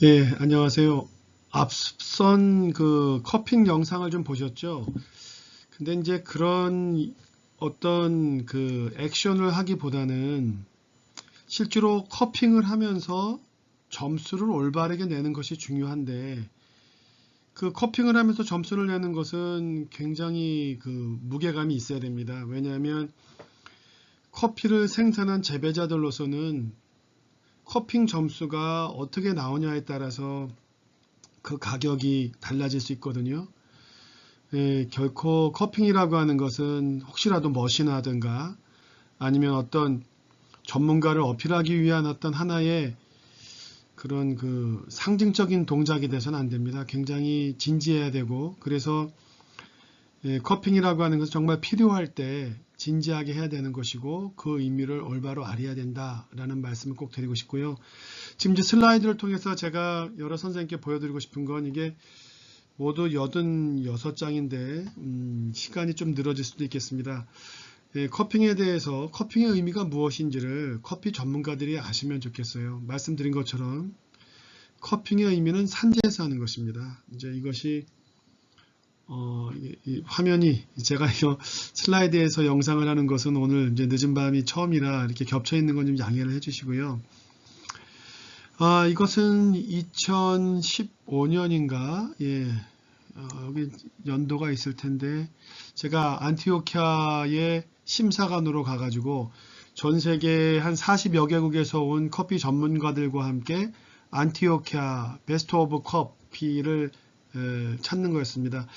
예, 안녕하세요. 앞선 그 커핑 영상을 좀 보셨죠? 근데 이제 그런 어떤 그 액션을 하기보다는 실제로 커핑을 하면서 점수를 올바르게 내는 것이 중요한데, 그 커핑을 하면서 점수를 내는 것은 굉장히 그 무게감이 있어야 됩니다. 왜냐하면 커피를 생산한 재배자들로서는 커핑 점수가 어떻게 나오냐에 따라서 그 가격이 달라질 수 있거든요. 예, 결코 커핑이라고 하는 것은 혹시라도 멋이나 하든가 아니면 어떤 전문가를 어필하기 위한 어떤 하나의 그런 그 상징적인 동작이 돼서는 안 됩니다. 굉장히 진지해야 되고, 그래서 예, 커핑이라고 하는 것은 정말 필요할 때 진지하게 해야 되는 것이고, 그 의미를 올바로 알아야 된다라는 말씀을 꼭 드리고 싶고요. 지금 이제 슬라이드를 통해서 제가 여러 선생님께 보여드리고 싶은 건 이게 모두 86장인데 시간이 좀 늘어질 수도 있겠습니다. 예, 커핑에 대해서 커핑의 의미가 무엇인지를 커피 전문가들이 아시면 좋겠어요. 말씀드린 것처럼 커핑의 의미는 산지에서 하는 것입니다. 이제 이것이 이 화면이 제가 이거 슬라이드에서 영상을 하는 것은 오늘 이제 늦은 밤이 처음이라 이렇게 겹쳐 있는 건 좀 양해를 해주시고요. 이것은 2015년인가, 예, 여기 연도가 있을 텐데, 제가 안티오키아의 심사관으로 가가지고 전 세계 한 40여 개국에서 온 커피 전문가들과 함께 안티오키아 베스트 오브 커피를 찾는 거였습니다.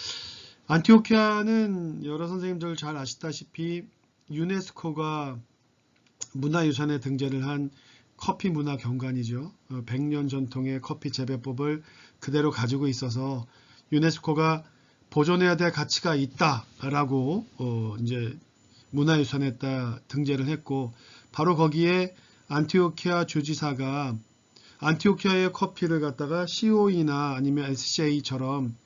안티오키아는 여러 선생님들 잘 아시다시피 유네스코가 문화유산에 등재를 한 커피 문화 경관이죠. 100년 전통의 커피 재배법을 그대로 가지고 있어서 유네스코가 보존해야 될 가치가 있다라고 이제 문화유산에다 등재를 했고, 바로 거기에 안티오키아 주지사가 안티오키아의 커피를 갖다가 COE나 아니면 SCA처럼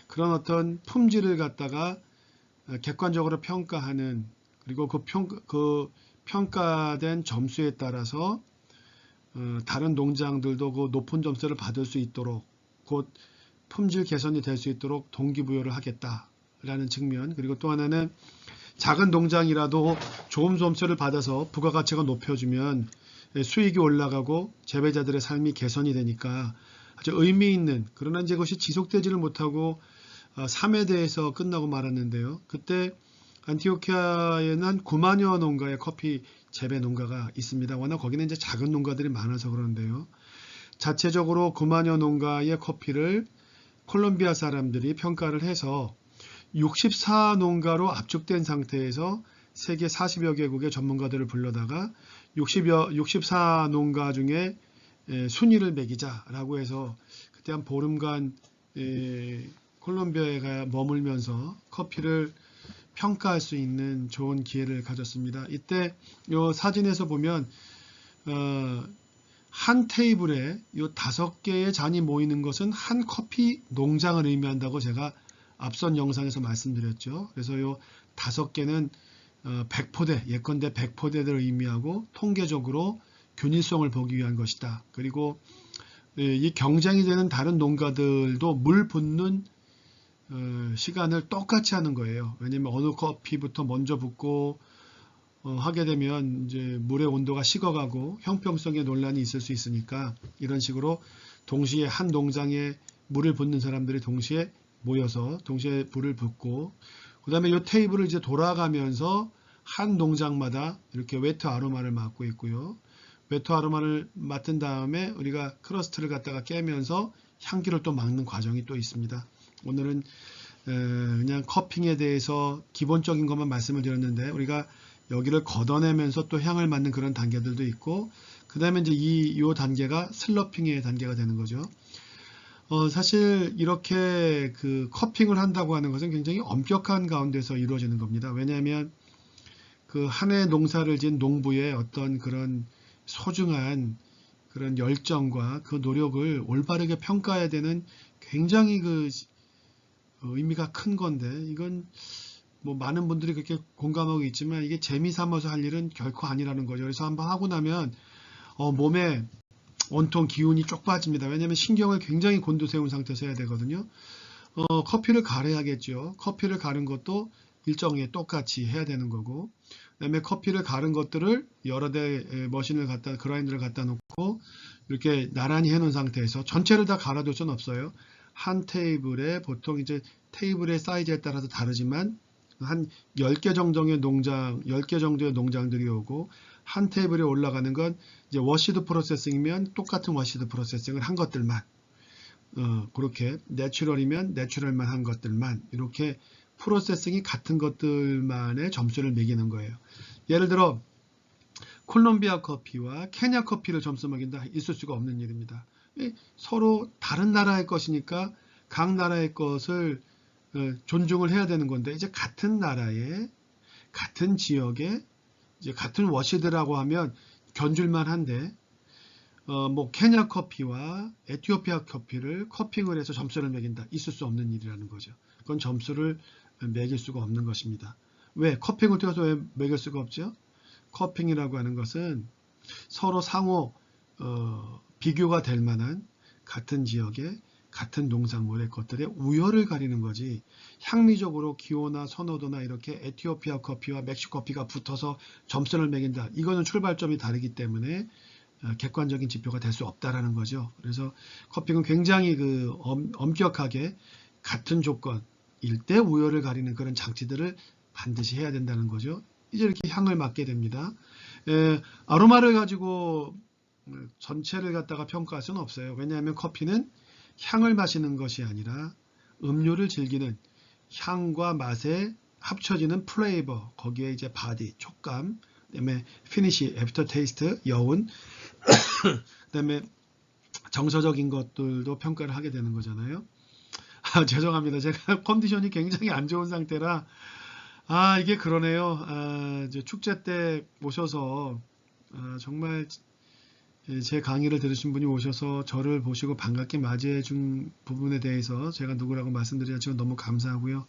그런 어떤 품질을 갖다가 객관적으로 평가하는, 그리고 그 평가된 점수에 따라서 다른 농장들도 그 높은 점수를 받을 수 있도록, 곧 품질 개선이 될 수 있도록 동기부여를 하겠다라는 측면, 그리고 또 하나는 작은 농장이라도 좋은 점수를 받아서 부가가치가 높여주면 수익이 올라가고 재배자들의 삶이 개선이 되니까 아주 의미 있는, 그러나 이제 그것이 지속되지를 못하고 3회대에서 끝나고 말았는데요. 그때 안티오키아에는 한 9만여 농가의 커피 재배 농가가 있습니다. 워낙 거기는 이제 작은 농가들이 많아서 그러는데요. 자체적으로 9만여 농가의 커피를 콜롬비아 사람들이 평가를 해서 64농가로 압축된 상태에서 세계 40여 개국의 전문가들을 불러다가 64농가 중에 순위를 매기자라고 해서 그때 한 보름간 콜롬비아에 머물면서 커피를 평가할 수 있는 좋은 기회를 가졌습니다. 이때 이 사진에서 보면 한 테이블에 이 5개의 잔이 모이는 것은 한 커피 농장을 의미한다고 제가 앞선 영상에서 말씀드렸죠. 그래서 이 5개는 100포대, 예컨대 100포대를 의미하고 통계적으로 균일성을 보기 위한 것이다. 그리고 이 경쟁이 되는 다른 농가들도 물 붓는 시간을 똑같이 하는 거예요. 왜냐면 어느 커피부터 먼저 붓고 하게 되면 이제 물의 온도가 식어가고 형평성의 논란이 있을 수 있으니까, 이런 식으로 동시에 한 농장에 물을 붓는 사람들이 동시에 모여서 동시에 불을 붓고, 그 다음에 이 테이블을 이제 돌아가면서 한 농장마다 이렇게 웨트 아로마를 맡고 있고요. 웨트 아로마를 맡은 다음에 우리가 크러스트를 갖다가 깨면서 향기를 또 맡는 과정이 또 있습니다. 오늘은 그냥 커핑에 대해서 기본적인 것만 말씀을 드렸는데, 우리가 여기를 걷어내면서 또 향을 맡는 그런 단계들도 있고, 그 다음에 이제 이 단계가 슬러핑의 단계가 되는 거죠. 사실 이렇게 그 커핑을 한다고 하는 것은 굉장히 엄격한 가운데서 이루어지는 겁니다. 왜냐하면 그 한 해 농사를 지은 농부의 어떤 그런 소중한 그런 열정과 그 노력을 올바르게 평가해야 되는 굉장히 그 의미가 큰 건데, 이건 뭐 많은 분들이 그렇게 공감하고 있지만 이게 재미 삼아서 할 일은 결코 아니라는 거죠. 그래서 한번 하고 나면 몸에 온통 기운이 쪽 빠집니다. 왜냐하면 신경을 굉장히 곤두세운 상태에서 해야 되거든요. 커피를 갈아야겠죠. 커피를 갈은 것도 일정에 똑같이 해야 되는 거고, 그다음에 커피를 갈은 것들을 여러 대 머신을 그라인더를 갖다 놓고 이렇게 나란히 해놓은 상태에서 전체를 다 갈아둘 수는 없어요. 한 테이블에 보통 이제 테이블의 사이즈에 따라서 다르지만 한 10개 정도의 10개 정도의 농장들이 오고, 한 테이블에 올라가는 건 이제 워시드 프로세싱이면 똑같은 워시드 프로세싱을 한 것들만, 그렇게 내추럴이면 내추럴만 한 것들만, 이렇게 프로세싱이 같은 것들만의 점수를 매기는 거예요. 예를 들어 콜롬비아 커피와 케냐 커피를 점수 매긴다, 있을 수가 없는 일입니다. 서로 다른 나라의 것이니까 각 나라의 것을 존중을 해야 되는 건데, 이제 같은 나라의 같은 지역에 이제 같은 워시드라고 하면 견줄만 한데, 뭐 케냐 커피와 에티오피아 커피를 커핑을 해서 점수를 매긴다, 있을 수 없는 일이라는 거죠. 그건 점수를 매길 수가 없는 것입니다. 왜? 커핑을 통해서 왜 매길 수가 없죠? 커핑이라고 하는 것은 서로 상호 비교가 될 만한 같은 지역의 같은 농산물의 것들의 우열을 가리는 거지, 향미적으로 기호나 선호도나 이렇게 에티오피아 커피와 멕시코 커피가 붙어서 점수를 매긴다, 이거는 출발점이 다르기 때문에 객관적인 지표가 될 수 없다라는 거죠. 그래서 커핑은 굉장히 엄격하게 같은 조건일 때 우열을 가리는 그런 장치들을 반드시 해야 된다는 거죠. 이제 이렇게 향을 맡게 됩니다. 아로마를 가지고 전체를 갖다가 평가할 수는 없어요. 왜냐하면 커피는 향을 마시는 것이 아니라 음료를 즐기는, 향과 맛에 합쳐지는 플레이버, 거기에 이제 바디, 촉감, 그다음에 피니시, 애프터 테이스트, 여운, 그다음에 정서적인 것들도 평가를 하게 되는 거잖아요. 죄송합니다. 제가 컨디션이 굉장히 안 좋은 상태라, 이게 그러네요. 이제 축제 때 오셔서 정말 제 강의를 들으신 분이 오셔서 저를 보시고 반갑게 맞이해 준 부분에 대해서 제가 누구라고 말씀드리지만 너무 감사하고요.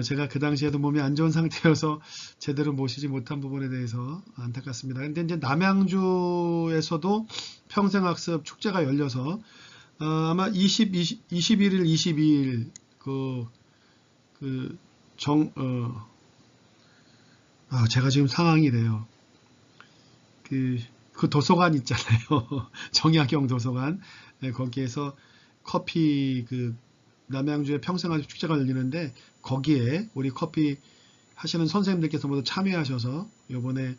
제가 그 당시에도 몸이 안 좋은 상태여서 제대로 모시지 못한 부분에 대해서 안타깝습니다. 근데 이제 남양주에서도 평생학습 축제가 열려서 아마 21일, 22일 제가 지금 상황이 래요. 그 도서관 있잖아요. 정약용 도서관. 네, 거기에서 커피 남양주의 평생학습 축제가 열리는데, 거기에 우리 커피 하시는 선생님들께서 모두 참여하셔서 이번에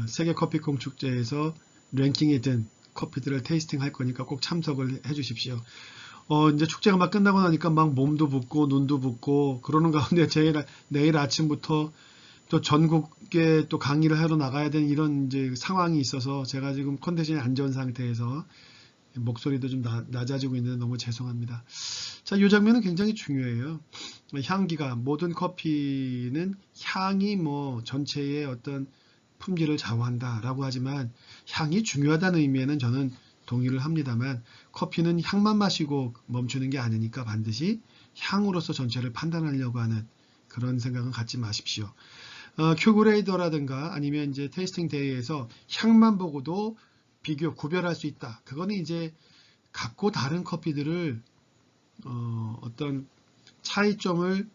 세계 커피콩 축제에서 랭킹에 든 커피들을 테이스팅 할 거니까 꼭 참석을 해 주십시오. 이제 축제가 막 끝나고 나니까 막 몸도 붓고 눈도 붓고 그러는 가운데 내일 아침부터 또 전국에 또 강의를 하러 나가야 되는 이런 이제 상황이 있어서 제가 지금 컨디션이 안 좋은 상태에서 목소리도 좀 낮아지고 있는데 너무 죄송합니다. 자, 이 장면은 굉장히 중요해요. 향기가, 모든 커피는 향이 뭐 전체의 어떤 품질을 좌우한다라고 하지만, 향이 중요하다는 의미에는 저는 동의를 합니다만, 커피는 향만 마시고 멈추는 게 아니니까 반드시 향으로서 전체를 판단하려고 하는 그런 생각은 갖지 마십시오. 큐그레이더라든가 아니면 이제 테이스팅 데이에서 향만 보고도 구별할 수 있다. 그거는 이제 각고 다른 커피들을 어떤 차이점을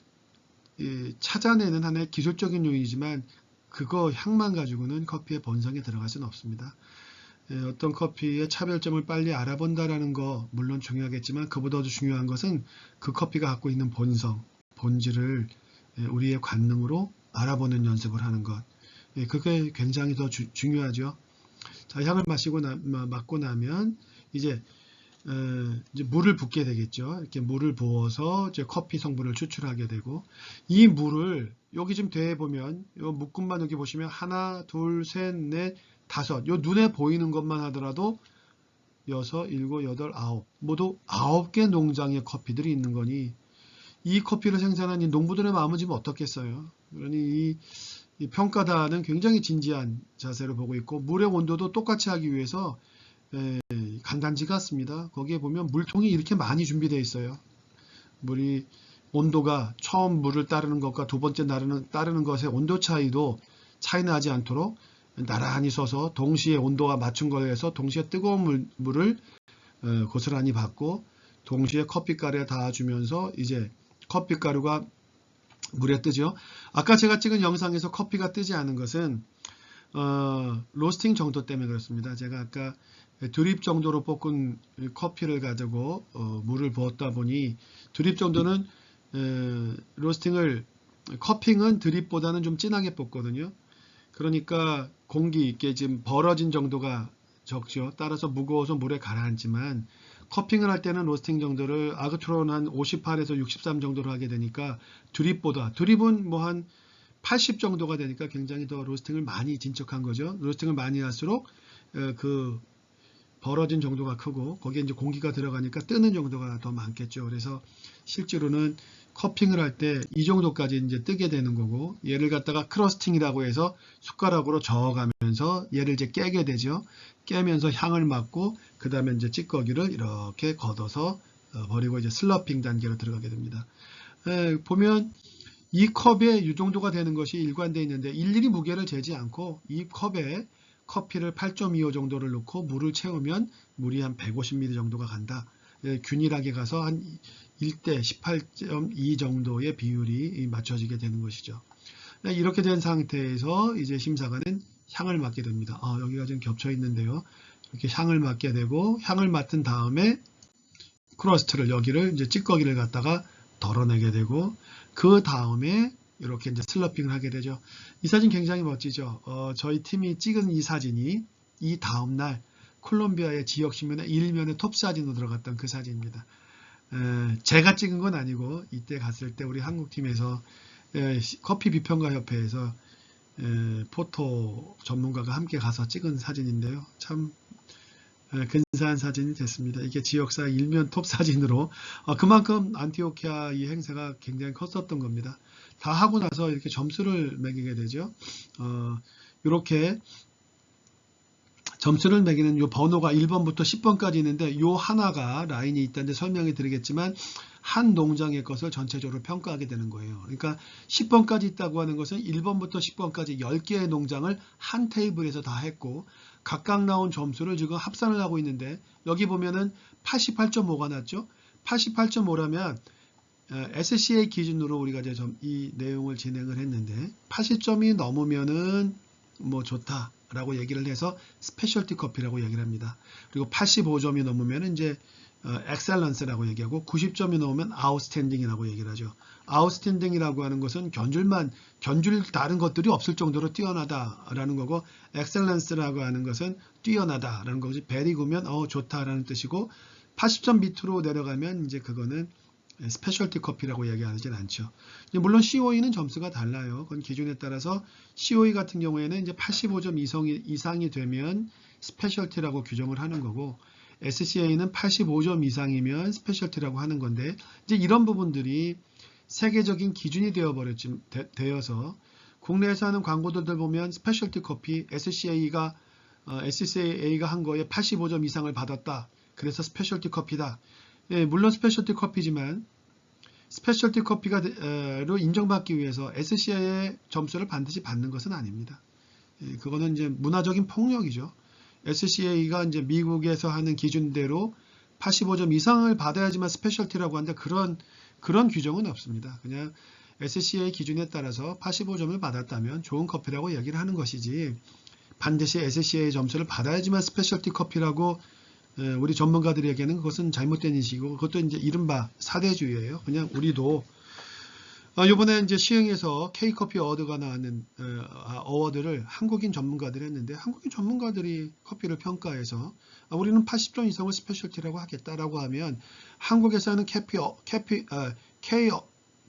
찾아내는 하나의 기술적인 요인이지만, 그거 향만 가지고는 커피의 본성에 들어갈 수는 없습니다. 어떤 커피의 차별점을 빨리 알아본다라는 거 물론 중요하겠지만, 그보다 더 중요한 것은 그 커피가 갖고 있는 본성, 본질을 우리의 관능으로 알아보는 연습을 하는 것. 그게 굉장히 더 중요하죠. 자, 향을 맡고 나면 이제 물을 붓게 되겠죠. 이렇게 물을 부어서 이제 커피 성분을 추출하게 되고, 이 물을 여기 지금 대에 보면 요 묶음만 여기 보시면 하나, 둘, 셋, 넷, 다섯, 요 눈에 보이는 것만 하더라도 6, 7, 8, 9 모두 9개 농장의 커피들이 있는 거니, 이 커피를 생산한 이 농부들의 마음은 지금 어떻겠어요? 그러니 이 평가단은 굉장히 진지한 자세로 보고 있고, 물의 온도도 똑같이 하기 위해서 간단지가 않습니다. 거기에 보면 물통이 이렇게 많이 준비되어 있어요. 물이 온도가 처음 물을 따르는 것과 두 번째 따르는 것의 온도 차이 나지 않도록 나란히 서서 동시에 온도가 맞춘 거에 해서 동시에 뜨거운 물을 고스란히 받고 동시에 커피가루에 닿아주면서 이제 커피가루가 물에 뜨죠. 아까 제가 찍은 영상에서 커피가 뜨지 않은 것은 로스팅 정도 때문에 그렇습니다. 제가 아까 드립 정도로 볶은 커피를 가지고 물을 부었다 보니 드립 정도는 커핑은 드립보다는 좀 진하게 볶거든요. 그러니까 공기 있게 지금 벌어진 정도가 적죠. 따라서 무거워서 물에 가라앉지만 커핑을 할 때는 로스팅 정도를 아그트론 한 58에서 63 정도로 하게 되니까 드립은 뭐 한 80 정도가 되니까 굉장히 더 로스팅을 많이 진척한 거죠. 로스팅을 많이 할수록 그 벌어진 정도가 크고 거기에 이제 공기가 들어가니까 뜨는 정도가 더 많겠죠. 그래서 실제로는 커핑을 할 때 이 정도까지 이제 뜨게 되는 거고 얘를 갖다가 크러스팅이라고 해서 숟가락으로 저어가면서 얘를 이제 깨게 되죠. 깨면서 향을 맡고 그 다음에 이제 찌꺼기를 이렇게 걷어서 버리고 이제 슬러핑 단계로 들어가게 됩니다. 보면 이 컵에 이 정도가 되는 것이 일관되어 있는데 일일이 무게를 재지 않고 이 컵에 커피를 8.25 정도를 넣고 물을 채우면 물이 한 150ml 정도가 간다. 균일하게 가서 한 1대 18.2 정도의 비율이 맞춰지게 되는 것이죠. 이렇게 된 상태에서 이제 심사관은 향을 맡게 됩니다. 여기가 좀 겹쳐 있는데요. 이렇게 향을 맡게 되고 향을 맡은 다음에 크러스트를 여기를 이제 찌꺼기를 갖다가 덜어내게 되고 그 다음에 이렇게 이제 슬러핑을 하게 되죠. 이 사진 굉장히 멋지죠. 저희 팀이 찍은 이 사진이 이 다음날 콜롬비아의 지역신문의 일면에 톱 사진으로 들어갔던 그 사진입니다. 제가 찍은 건 아니고 이때 갔을 때 우리 한국팀에서 커피 비평가 협회에서 포토 전문가가 함께 가서 찍은 사진인데요. 참 근사한 사진이 됐습니다. 이게 지역사 일면 톱 사진으로 그만큼 안티오키아 이 행사가 굉장히 컸었던 겁니다. 다 하고 나서 이렇게 점수를 매기게 되죠. 이렇게 점수를 매기는 요 번호가 1번부터 10번까지 있는데 요 하나가 라인이 있다는데 설명해 드리겠지만 한 농장의 것을 전체적으로 평가하게 되는 거예요. 그러니까 10번까지 있다고 하는 것은 1번부터 10번까지 10개의 농장을 한 테이블에서 다 했고 각각 나온 점수를 지금 합산을 하고 있는데 여기 보면은 88.5가 났죠. 88.5라면 SCA 기준으로 우리가 이제 이 내용을 진행을 했는데 80점이 넘으면은 뭐 좋다라고 얘기를 해서 스페셜티 커피라고 얘기를 합니다. 그리고 85점이 넘으면 이제 엑셀런스라고 얘기하고 90점이 넘으면 아웃스탠딩이라고 얘기를 하죠. 아웃스탠딩이라고 하는 것은 견줄 다른 것들이 없을 정도로 뛰어나다라는 거고 엑셀런스라고 하는 것은 뛰어나다라는 거지. 베리구면 좋다라는 뜻이고 80점 밑으로 내려가면 이제 그거는 스페셜티 커피라고 얘기하진 않죠. 물론 COE는 점수가 달라요. 그건 기준에 따라서 COE 같은 경우에는 이제 85점 이상이 되면 스페셜티라고 규정을 하는 거고 SCA는 85점 이상이면 스페셜티라고 하는 건데 이제 이런 부분들이 세계적인 기준이 되어서 국내에서 하는 광고들을 보면 스페셜티 커피 SCA가 한 거에 85점 이상을 받았다. 그래서 스페셜티 커피다. 물론 스페셜티 커피지만 스페셜티 커피로 인정받기 위해서 SCA의 점수를 반드시 받는 것은 아닙니다. 그거는 이제 문화적인 폭력이죠. SCA가 이제 미국에서 하는 기준대로 85점 이상을 받아야지만 스페셜티라고 하는데 그런 규정은 없습니다. 그냥 SCA 기준에 따라서 85점을 받았다면 좋은 커피라고 얘기를 하는 것이지 반드시 SCA 점수를 받아야지만 스페셜티 커피라고 우리 전문가들에게는 그것은 잘못된 인식이고 그것도 이제 이른바 사대주의예요. 그냥 우리도 이번에 이제 시흥에서 K커피 어워드가 나왔는 어워드를 한국인 전문가들이 했는데 한국인 전문가들이 커피를 평가해서 우리는 80점 이상을 스페셜티라고 하겠다라고 하면 한국에서 하는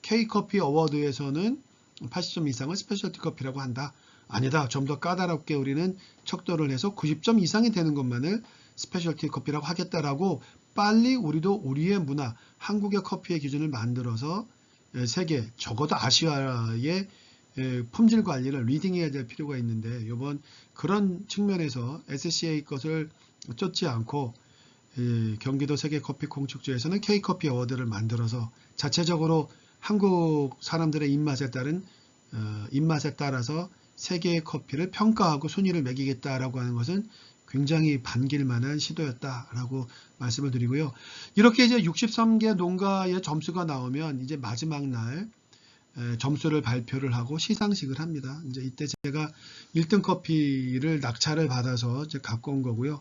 K커피 어워드에서는 80점 이상을 스페셜티 커피라고 한다. 아니다. 좀 더 까다롭게 우리는 척도를 해서 90점 이상이 되는 것만을 스페셜티 커피라고 하겠다라고 빨리 우리도 우리의 문화, 한국의 커피의 기준을 만들어서 세계, 적어도 아시아의 품질 관리를 리딩해야 될 필요가 있는데 이번 그런 측면에서 SCA 것을 쫓지 않고 경기도 세계 커피 공축제에서는 K커피 어워드를 만들어서 자체적으로 한국 사람들의 입맛에 따라서 세 개의 커피를 평가하고 순위를 매기겠다라고 하는 것은 굉장히 반길만한 시도였다라고 말씀을 드리고요. 이렇게 이제 63개 농가의 점수가 나오면 이제 마지막 날 점수를 발표를 하고 시상식을 합니다. 이제 이때 제가 1등 커피를 낙찰을 받아서 이제 갖고 온 거고요.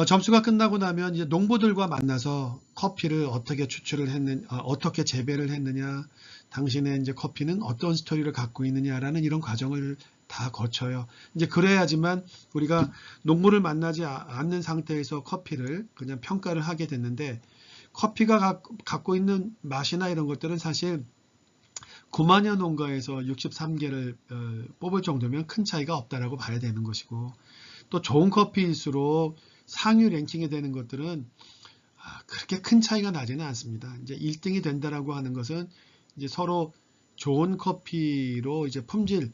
점수가 끝나고 나면 이제 농부들과 만나서 커피를 어떻게 추출을 했느냐, 어떻게 재배를 했느냐, 당신의 이제 커피는 어떤 스토리를 갖고 있느냐라는 이런 과정을 다 거쳐요. 이제 그래야지만 우리가 농부를 만나지 않는 상태에서 커피를 그냥 평가를 하게 됐는데, 커피가 갖고 있는 맛이나 이런 것들은 사실 9만여 농가에서 63개를 뽑을 정도면 큰 차이가 없다라고 봐야 되는 것이고, 또 좋은 커피일수록 상위 랭킹이 되는 것들은 그렇게 큰 차이가 나지는 않습니다. 이제 1등이 된다라고 하는 것은 이제 서로 좋은 커피로 이제 품질을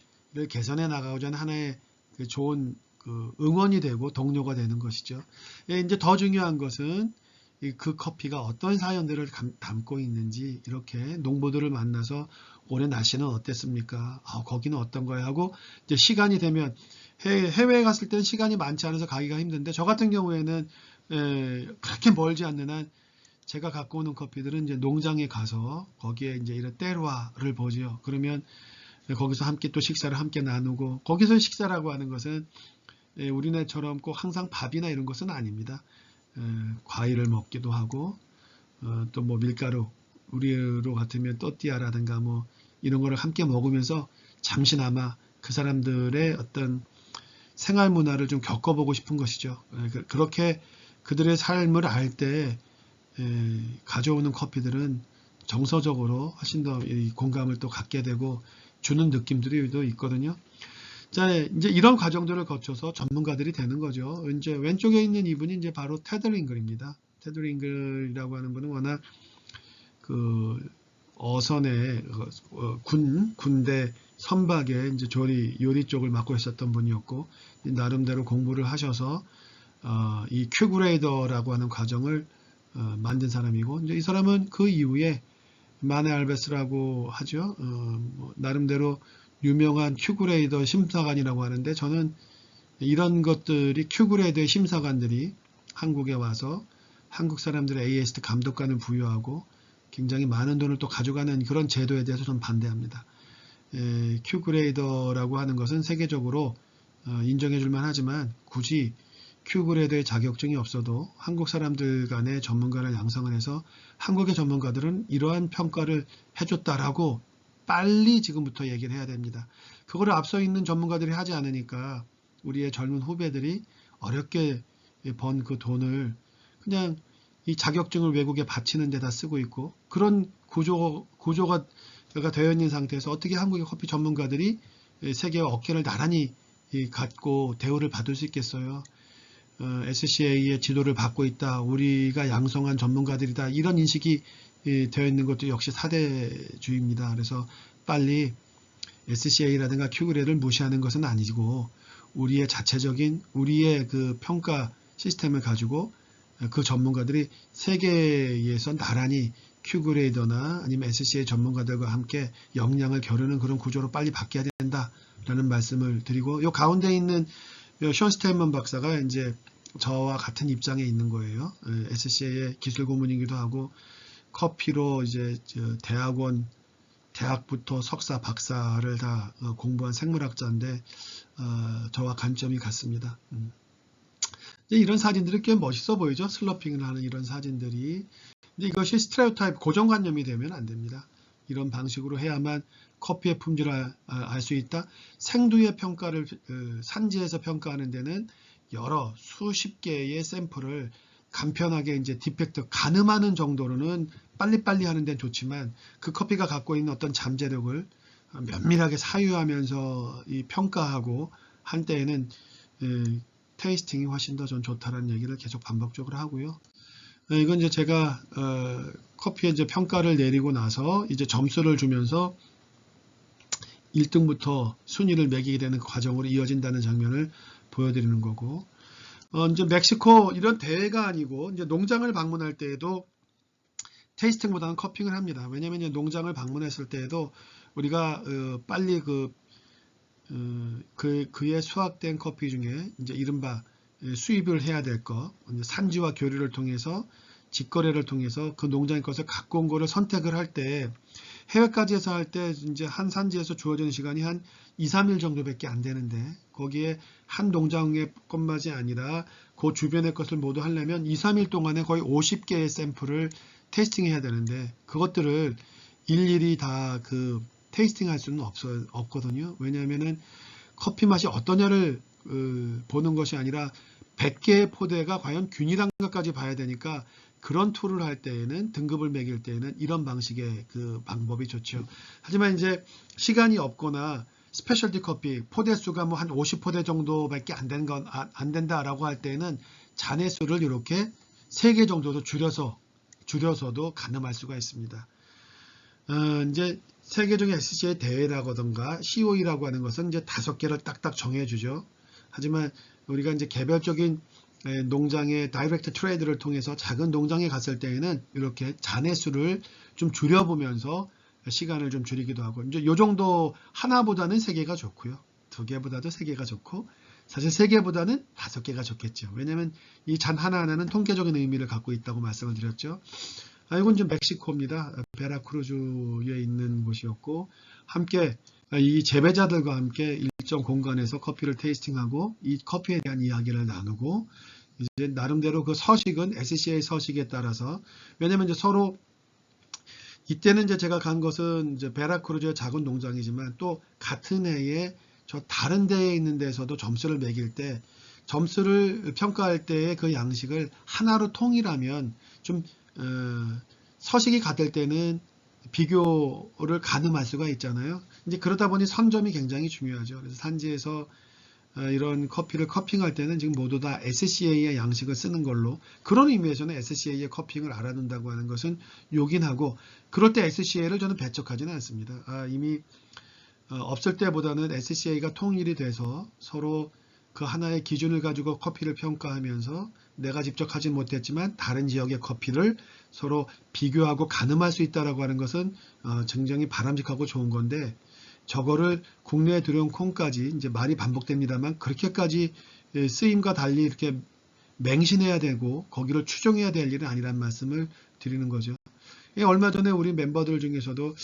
개선해 나가고자 하는 하나의 그 좋은 그 응원이 되고 동료가 되는 것이죠. 이제 더 중요한 것은 그 커피가 어떤 사연들을 담고 있는지, 이렇게 농부들을 만나서 올해 날씨는 어땠습니까? 거기는 어떤가요? 하고 이제 시간이 되면, 해외에 갔을 때는 시간이 많지 않아서 가기가 힘든데, 저 같은 경우에는 그렇게 멀지 않는 한 제가 갖고 오는 커피들은 이제 농장에 가서 거기에 이제 이런 때로와를 보죠. 그러면 거기서 함께 또 식사를 함께 나누고, 거기서 식사라고 하는 것은 우리네처럼 꼭 항상 밥이나 이런 것은 아닙니다. 과일을 먹기도 하고, 또 뭐 밀가루, 우리로 같으면 또띠아라든가 뭐 이런 거를 함께 먹으면서 잠시나마 그 사람들의 어떤 생활 문화를 좀 겪어보고 싶은 것이죠. 그렇게 그들의 삶을 알 때 가져오는 커피들은 정서적으로 훨씬 더 공감을 또 갖게 되고 주는 느낌들이 또 있거든요. 자, 이제 이런 과정들을 거쳐서 전문가들이 되는 거죠. 이제 왼쪽에 있는 이분이 이제 바로 테드 링글입니다. 테드 링글이라고 하는 분은 워낙 그 어선의 군대 선박의 이제 요리 쪽을 맡고 있었던 분이었고, 나름대로 공부를 하셔서 이 큐그레이더라고 하는 과정을 만든 사람이고, 이제 이 사람은 그 이후에 마네 알베스라고 하죠. 나름대로 유명한 큐그레이더 심사관이라고 하는데, 저는 이런 것들이 큐그레이더의 심사관들이 한국에 와서 한국 사람들의 AST 감독관을 부여하고 굉장히 많은 돈을 또 가져가는 그런 제도에 대해서 좀 반대합니다. 큐그레이더라고 하는 것은 세계적으로 인정해 줄만 하지만, 굳이 큐그레이더의 자격증이 없어도 한국 사람들 간의 전문가를 양성을 해서 한국의 전문가들은 이러한 평가를 해줬다라고 빨리 지금부터 얘기를 해야 됩니다. 그거를 앞서 있는 전문가들이 하지 않으니까 우리의 젊은 후배들이 어렵게 번 그 돈을 그냥 이 자격증을 외국에 바치는 데다 쓰고 있고, 그런 구조가 되어 있는 상태에서 어떻게 한국의 커피 전문가들이 세계와 어깨를 나란히 갖고 대우를 받을 수 있겠어요? SCA의 지도를 받고 있다, 우리가 양성한 전문가들이다, 이런 인식이 되어 있는 것도 역시 사대주의입니다. 그래서 빨리 SCA라든가 큐그레이더를 무시하는 것은 아니고, 우리의 자체적인 우리의 그 평가 시스템을 가지고 그 전문가들이 세계에서 나란히 큐그레이더나 아니면 SCA 전문가들과 함께 역량을 겨루는 그런 구조로 빨리 바뀌어야 된다라는 말씀을 드리고, 요 가운데 있는 션 스테인먼 박사가 이제 저와 같은 입장에 있는 거예요. SCA의 기술 고문이기도 하고, 커피로 이제 대학부터 석사, 박사를 다 공부한 생물학자인데, 저와 관점이 같습니다. 이런 사진들이 꽤 멋있어 보이죠? 슬러핑을 하는 이런 사진들이. 근데 이것이 스테레오타입, 고정관념이 되면 안 됩니다. 이런 방식으로 해야만 커피의 품질을 알 수 있다. 생두의 평가를 산지에서 평가하는 데는 여러 수십 개의 샘플을 간편하게 이제 디펙트 가늠하는 정도로는 빨리빨리 하는 데는 좋지만, 그 커피가 갖고 있는 어떤 잠재력을 면밀하게 사유하면서 이 평가하고 한 때에는 테이스팅이 훨씬 더 전 좋다라는 얘기를 계속 반복적으로 하고요. 이건 이제 제가 커피의 이제 평가를 내리고 나서 이제 점수를 주면서 1등부터 순위를 매기게 되는 과정으로 이어진다는 장면을 보여드리는 거고, 이제 멕시코 이런 대회가 아니고 이제 농장을 방문할 때에도 테이스팅보다는 커핑을 합니다. 왜냐하면 이제 농장을 방문했을 때에도 우리가 빨리 그 그의 수확된 커피 중에 이제 이른바 수입을 해야 될 거, 산지와 교류를 통해서 직거래를 통해서 그 농장의 것을 갖고 온 거를 선택을 할 때 해외까지에서 할 때 이제 한 산지에서 주어지는 시간이 한 2, 3일 정도밖에 안 되는데 거기에 한 농장의 것만이 아니라 그 주변의 것을 모두 하려면 2, 3일 동안에 거의 50개의 샘플을 테이스팅해야 되는데 그것들을 일일이 다 그 테이스팅할 수는 없거든요. 왜냐하면은 커피 맛이 어떠냐를 보는 것이 아니라 100개의 포대가 과연 균일한가까지 봐야 되니까 그런 툴을 할 때에는 등급을 매길 때에는 이런 방식의 그 방법이 좋죠. 하지만 이제 시간이 없거나 스페셜티 커피 포대 수가 뭐 한 50포대 정도밖에 안 된다라고 할 때는 잔해 수를 이렇게 3개 정도도 줄여서도 가늠할 수가 있습니다. 이제 세계적인 SCA 대회라든가 COE라고 하는 것은 이제 5개를 딱딱 정해주죠. 하지만 우리가 이제 개별적인 농장의 다이렉트 트레이드를 통해서 작은 농장에 갔을 때에는 이렇게 잔해 수를 좀 줄여보면서 시간을 좀 줄이기도 하고 이제 요 정도 하나보다는 3개가 좋고요. 2개보다도 3개가 좋고 사실 3개보다는 5개가 좋겠죠. 왜냐하면 이 잔 하나하나는 통계적인 의미를 갖고 있다고 말씀을 드렸죠. 이건 좀 멕시코입니다. 베라크루즈에 있는 곳이었고 함께 이 재배자들과 함께 일정 공간에서 커피를 테이스팅하고 이 커피에 대한 이야기를 나누고 이제 나름대로 그 서식은 SCA 서식에 따라서 왜냐면 이제 서로 이때는 이제 제가 간 것은 이제 베라크루즈의 작은 농장이지만 또 같은 해에 저 다른 데에 있는 데서도 점수를 매길 때 점수를 평가할 때의 그 양식을 하나로 통일하면 좀 서식이 같을 때는 비교를 가늠할 수가 있잖아요. 이제 그러다 보니 선점이 굉장히 중요하죠. 그래서 산지에서 이런 커피를 커핑할 때는 지금 모두 다 SCA의 양식을 쓰는 걸로 그런 의미에서는 SCA의 커핑을 알아둔다고 하는 것은 요긴하고 그럴 때 SCA를 저는 배척하지는 않습니다. 이미 없을 때보다는 SCA가 통일이 돼서 서로 그 하나의 기준을 가지고 커피를 평가하면서 내가 직접 하진 못했지만 다른 지역의 커피를 서로 비교하고 가늠할 수 있다라고 하는 것은 굉장히 바람직하고 좋은 건데 저거를 국내에 들여온 콩까지 이제 말이 반복됩니다만 그렇게까지 쓰임과 달리 이렇게 맹신해야 되고 거기를 추종해야 될 일은 아니란 말씀을 드리는 거죠. 얼마 전에 우리 멤버들 중에서도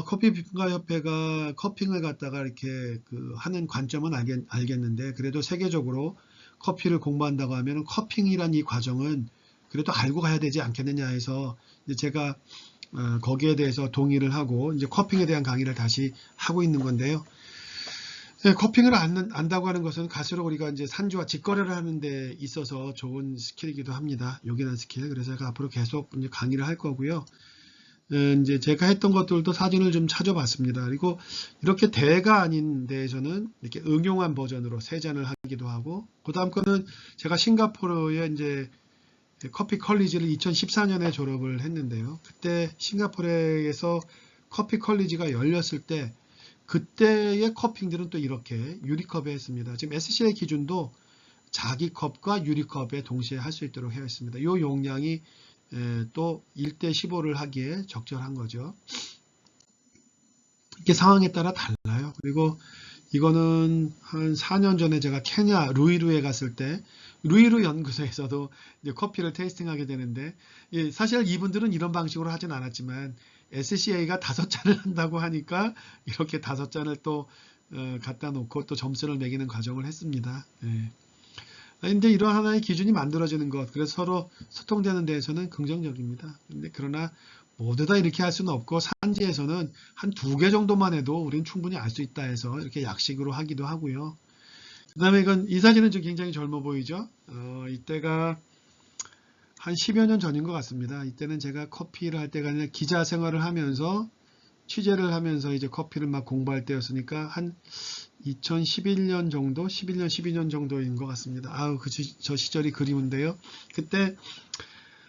커피평가협회가 커핑을 갖다가 이렇게 하는 관점은 알겠는데 그래도 세계적으로 커피를 공부한다고 하면 커핑이란 이 과정은 그래도 알고 가야 되지 않겠느냐 해서 이제 제가 거기에 대해서 동의를 하고 이제 커핑에 대한 강의를 다시 하고 있는 건데요. 커핑을 안다고 하는 것은 갈수록 우리가 이제 산지와 직거래를 하는 데 있어서 좋은 스킬이기도 합니다. 요긴한 스킬. 그래서 제가 앞으로 계속 이제 강의를 할 거고요. 이제 제가 했던 것들도 사진을 좀 찾아봤습니다. 그리고 이렇게 대회가 아닌 데에서는 이렇게 응용한 버전으로 3잔을 하기도 하고, 그 다음 거는 제가 싱가포르에 이제 커피 컬리지를 2014년에 졸업을 했는데요. 그때 싱가포르에서 커피 컬리지가 열렸을 때, 그때의 커핑들은 또 이렇게 유리컵에 했습니다. 지금 SCA 기준도 자기 컵과 유리컵에 동시에 할 수 있도록 되어 있습니다. 이 용량이 또 1대 15를 하기에 적절한 거죠. 이게 상황에 따라 달라요. 그리고 이거는 한 4년 전에 제가 케냐 루이루에 갔을 때 루이루 연구소에서도 이제 커피를 테이스팅하게 되는데 사실 이분들은 이런 방식으로 하진 않았지만 SCA가 5잔을 한다고 하니까 이렇게 5잔을 또 갖다 놓고 또 점수를 매기는 과정을 했습니다. 근데 이런 하나의 기준이 만들어지는 것, 그래서 서로 소통되는 데에서는 긍정적입니다. 근데 그러나 모두 다 이렇게 할 수는 없고 산지에서는 한 2개 정도만 해도 우리는 충분히 알 수 있다 해서 이렇게 약식으로 하기도 하고요. 그 다음에 이 사진은 좀 굉장히 젊어 보이죠? 이때가 한 10여 년 전인 것 같습니다. 이때는 제가 커피를 할 때가 아니라 기자 생활을 하면서 취재를 하면서 이제 커피를 막 공부할 때였으니까 한 2011년 정도, 11년, 12년 정도인 것 같습니다. 저 시절이 그리운데요. 그때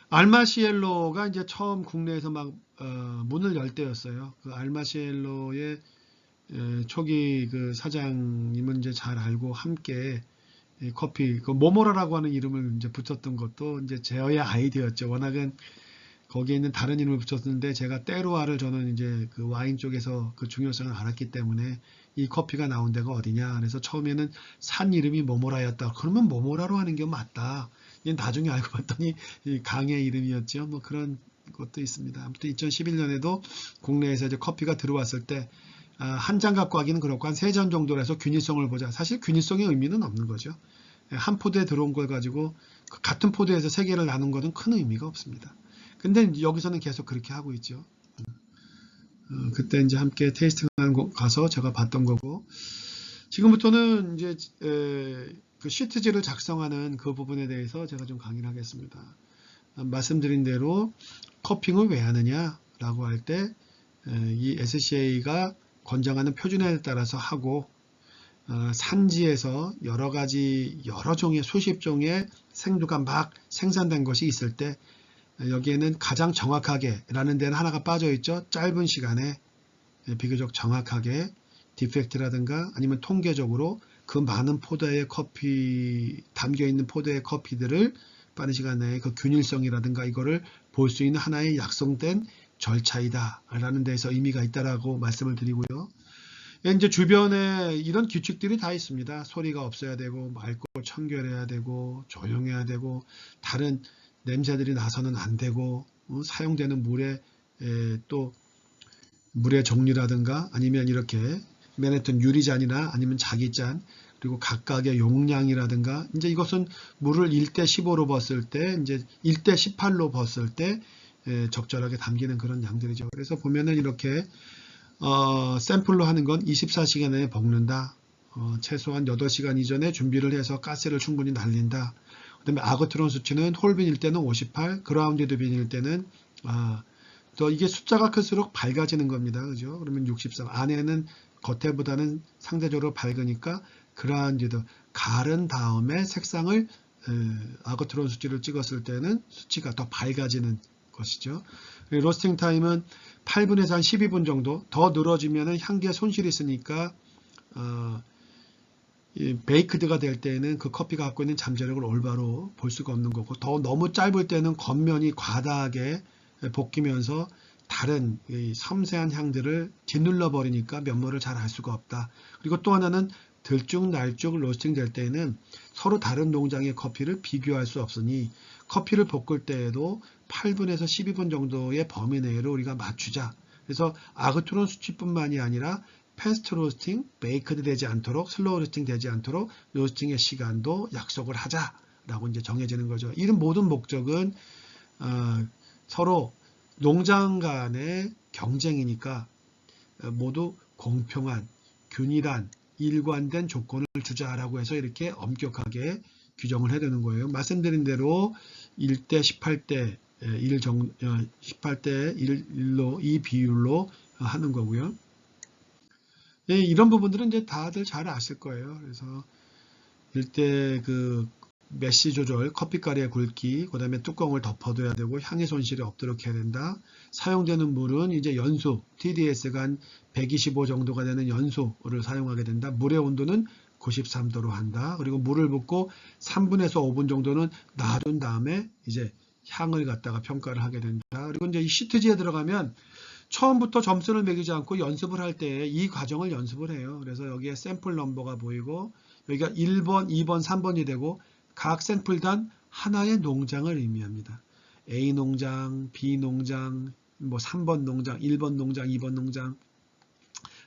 알마시엘로가 이제 처음 국내에서 막 문을 열 때였어요. 그 알마시엘로의 초기 그 사장님은 이제 잘 알고 함께 커피 그 모모라라고 하는 이름을 이제 붙였던 것도 이제 제어의 아이디어였죠. 워낙은 거기에 있는 다른 이름을 붙였는데 제가 때루아를 저는 이제 그 와인 쪽에서 그 중요성을 알았기 때문에 이 커피가 나온 데가 어디냐. 그래서 처음에는 산 이름이 모모라였다. 그러면 모모라로 하는 게 맞다. 이게 나중에 알고 봤더니 이 강의 이름이었죠. 뭐 그런 것도 있습니다. 아무튼 2011년에도 국내에서 이제 커피가 들어왔을 때 한 장 갖고 하기는 그렇고 한 3잔 정도로 해서 균일성을 보자. 사실 균일성의 의미는 없는 거죠. 한 포대에 들어온 걸 가지고 같은 포대에서 3개를 나눈 것은 큰 의미가 없습니다. 근데 여기서는 계속 그렇게 하고 있죠. 그때 이제 함께 테이스팅하는 곳 가서 제가 봤던 거고, 지금부터는 이제 그 시트지를 작성하는 그 부분에 대해서 제가 좀 강의를 하겠습니다. 말씀드린 대로 커핑을 왜 하느냐라고 할 때 이 SCA가 권장하는 표준에 따라서 하고, 산지에서 여러 종의 수십 종의 생두가 막 생산된 것이 있을 때 여기에는 가장 정확하게 라는 데는 하나가 빠져 있죠. 짧은 시간에 비교적 정확하게 디펙트라든가 아니면 통계적으로 그 많은 포대의 커피, 담겨 있는 포대의 커피들을 빠른 시간 내에 그 균일성이라든가 이거를 볼 수 있는 하나의 약속된 절차이다 라는 데서 의미가 있다라고 말씀을 드리고요. 이제 주변에 이런 규칙들이 다 있습니다. 소리가 없어야 되고 맑고 청결해야 되고 조용해야 되고 다른 냄새들이 나서는 안 되고 사용되는 또 물의 종류라든가 아니면 이렇게 맨해튼 유리잔이나 아니면 자기잔 그리고 각각의 용량이라든가 이제 이것은 물을 1대 15로 벗을 때 이제 1대 18로 벗을 때 적절하게 담기는 그런 양들이죠. 그래서 보면은 이렇게 샘플로 하는 건 24시간 내에 볶는다. 최소한 8시간 이전에 준비를 해서 가스를 충분히 날린다. 그 다음에 아거트론 수치는 홀빈일 때는 58, 그라운디드 빈일 때는 또 이게 숫자가 클수록 밝아지는 겁니다. 그죠? 그러면 63. 안에는 겉에보다는 상대적으로 밝으니까 그라운디드 가른 다음에 색상을 아거트론 수치를 찍었을 때는 수치가 더 밝아지는 것이죠. 로스팅 타임은 8분에서 한 12분 정도 더 늘어지면 향기에 손실이 있으니까 베이크드가 될 때는 그 커피가 갖고 있는 잠재력을 올바로 볼 수가 없는 거고 더 너무 짧을 때는 겉면이 과다하게 볶이면서 다른 섬세한 향들을 짓눌러 버리니까 면모를 잘 알 수가 없다. 그리고 또 하나는 들쭉날쭉 로스팅 될 때는 서로 다른 농장의 커피를 비교할 수 없으니 커피를 볶을 때에도 8분에서 12분 정도의 범위 내로 우리가 맞추자. 그래서 아그트론 수치뿐만이 아니라 패스트 로스팅, 베이크드 되지 않도록, 슬로우 로스팅 되지 않도록 로스팅의 시간도 약속을 하자라고 이제 정해지는 거죠. 이런 모든 목적은 서로 농장 간의 경쟁이니까 모두 공평한, 균일한, 일관된 조건을 주자라고 해서 이렇게 엄격하게 규정을 해야 되는 거예요. 말씀드린 대로 1대 18대 18대 1로 이 비율로 하는 거고요. 이런 부분들은 이제 다들 잘 아실 거예요. 그래서 일대 그 메쉬 조절, 커피가루의 굵기, 그 다음에 뚜껑을 덮어둬야 되고 향의 손실이 없도록 해야 된다. 사용되는 물은 이제 연수, TDS가 한 125 정도가 되는 연수를 사용하게 된다. 물의 온도는 93도로 한다. 그리고 물을 붓고 3분에서 5분 정도는 놔둔 다음에 이제 향을 갖다가 평가를 하게 된다. 그리고 이제 이 시트지에 들어가면 처음부터 점수를 매기지 않고 연습을 할 때 이 과정을 연습을 해요. 그래서 여기에 샘플 넘버가 보이고 여기가 1번, 2번, 3번이 되고 각 샘플단 하나의 농장을 의미합니다. A 농장, B 농장, 뭐 3번 농장, 1번 농장, 2번 농장,